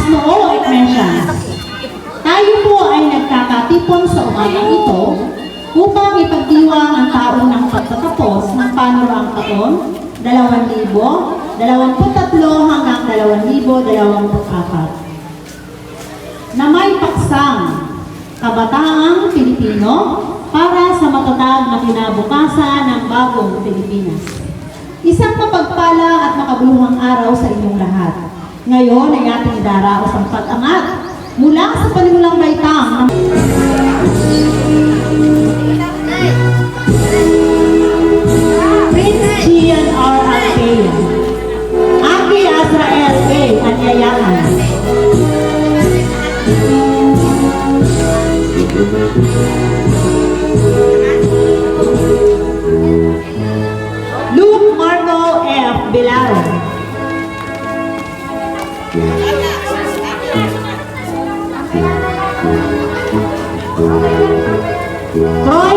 Noong Iglesia, tayo po ay nagkakatipon sa umagang ito upang ipagdiwang ang taon ng pagtatapos ng panuruang taon 2023 hanggang 2024 na may paksang Kabataang Pilipino para sa matatag na kinabukasan ng bagong Pilipinas. Isang mapagpala at makabuluhang araw sa inyong lahat. Ngayon ay ating idaraos ang pag-angat mula sa panimulang baitang ng Prince Gian R. Altea, Aki Azrael A. Anyayahan, Luke Marco F. Bilaro, Troy